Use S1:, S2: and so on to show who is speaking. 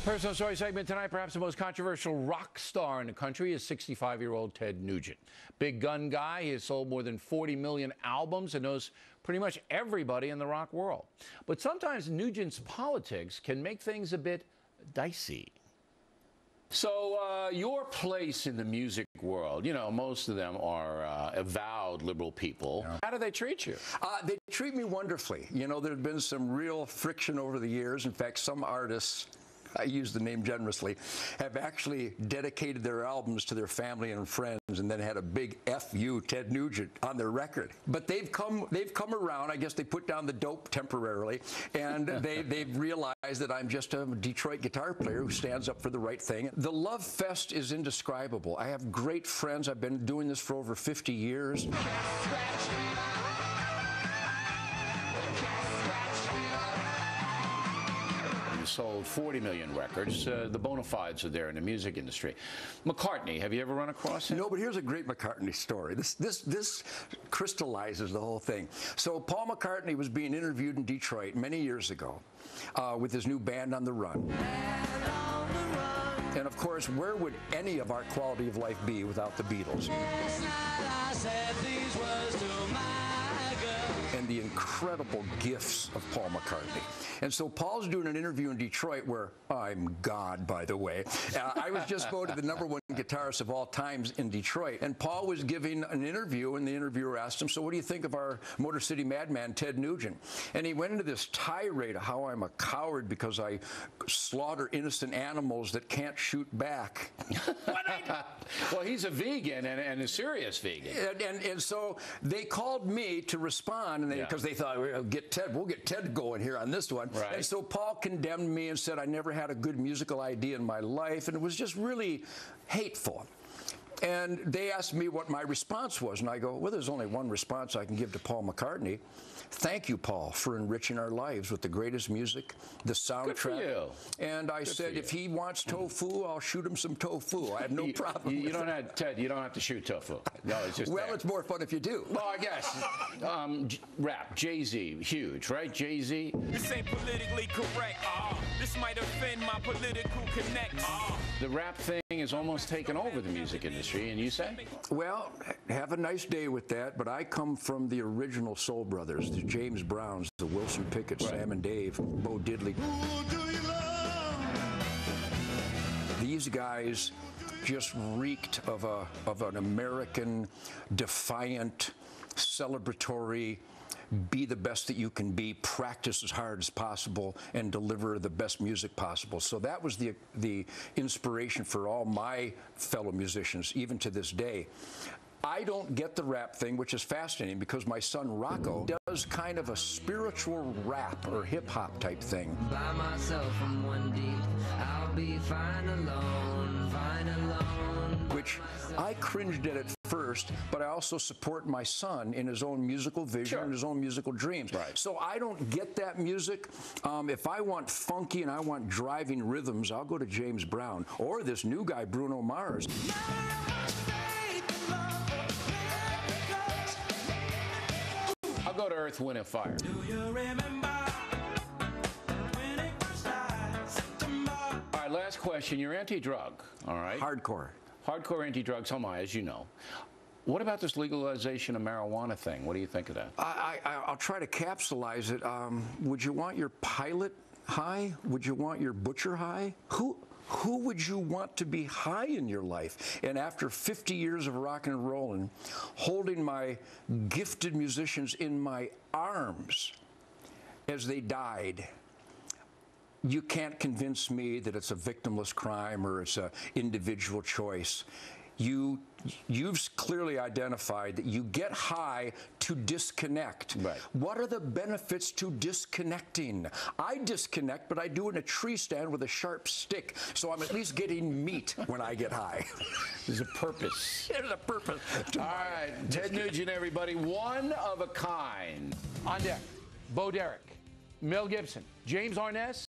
S1: Personal story segment tonight. Perhaps the most controversial rock star in the country is 65-year-old Ted Nugent. Big gun guy. He has sold more than 40 million albums and knows pretty much everybody in the rock world. But sometimes Nugent's politics can make things a bit dicey. So your place in the music world, you know, most of them are avowed liberal people. Yeah. How do they treat you?
S2: They treat me wonderfully. You know, there's been some real friction over the years. In fact, some artists, I use the name generously, have actually dedicated their albums to their family and friends and then had a big F.U. Ted Nugent on their record. But they've come around. I guess they put down the dope temporarily, and they've realized that I'm just a Detroit guitar player who stands up for the right thing. The love fest is indescribable. I have great friends. I've been doing this for over 50 years.
S1: Sold 40 million records. The bona fides are there in the music industry. McCartney, have you ever run across him?
S2: No, but here's a great McCartney story. This crystallizes the whole thing. So Paul McCartney was being interviewed in Detroit many years ago with his new band On the Run. And of course, where would any of our quality of life be without the Beatles? And the incredible gifts of Paul McCartney. And so Paul's doing an interview in Detroit where, I'm God, by the way. I was just voted the #1 guitarist of all times in Detroit. And Paul was giving an interview, and the interviewer asked him, so what do you think of our Motor City madman, Ted Nugent? And he went into this tirade of how I'm a coward because I slaughter innocent animals that can't shoot back.
S1: Well, he's a vegan and a serious vegan.
S2: And so they called me to respond, and because they thought, we'll get Ted going here on this one.
S1: Right.
S2: And so Paul condemned me and said I never had a good musical idea in my life, and it was just really hateful. And they asked me what my response was, and I go, well, there's only one response I can give to Paul McCartney. Thank you, Paul, for enriching our lives with the greatest music, the soundtrack.
S1: Good for you.
S2: And I said, if he wants tofu, I'll shoot him some tofu. I have no problem with that.
S1: Ted, you don't have to shoot tofu. No, it's just
S2: well, it's more fun if you do.
S1: Well, I guess. Rap, Jay-Z, huge, right? Jay-Z.
S3: This ain't politically correct. This might offend my political connects.
S1: The rap thing is almost taken over the music industry, and you say?
S2: Well, have a nice day with that, but I come from the original Soul Brothers, the James Browns, the Wilson Pickett, right. Sam and Dave, Bo Diddley. Who do you love? These guys just reeked of an American, defiant, celebratory, be the best that you can be, practice as hard as possible, and deliver the best music possible. So that was the inspiration for all my fellow musicians, even to this day. I don't get the rap thing, which is fascinating because my son Rocco does kind of a spiritual rap or hip-hop type thing.
S4: By myself from one deep, I'll be fine alone, which
S2: I cringed at first, but I also support my son in his own musical vision and his own musical dreams.
S1: Right.
S2: So I don't get that music. If I want funky and I want driving rhythms, I'll go to James Brown or this new guy, Bruno Mars.
S1: I'll go to Earth, Wind, and Fire.
S3: Do you remember when it first started, September?
S1: All right, last question. You're anti-drug, all right?
S2: Hardcore.
S1: Hardcore anti-drug, so am I, as you know. What about this legalization of marijuana thing? What do you think of that?
S2: I'll try to capsulize it. Would you want your pilot high? Would you want your butcher high? Who would you want to be high in your life? And after 50 years of rock and rolling, holding my gifted musicians in my arms as they died, you can't convince me that it's a victimless crime or it's an individual choice. You've clearly identified that you get high to disconnect.
S1: Right.
S2: What are the benefits to disconnecting? I disconnect, but I do it in a tree stand with a sharp stick, so I'm at least getting meat when I get high.
S1: There's a purpose.
S2: There's a purpose.
S1: All right, Ted Nugent, everybody, one of a kind.
S5: On deck, Bo Derek, Mel Gibson, James Arness.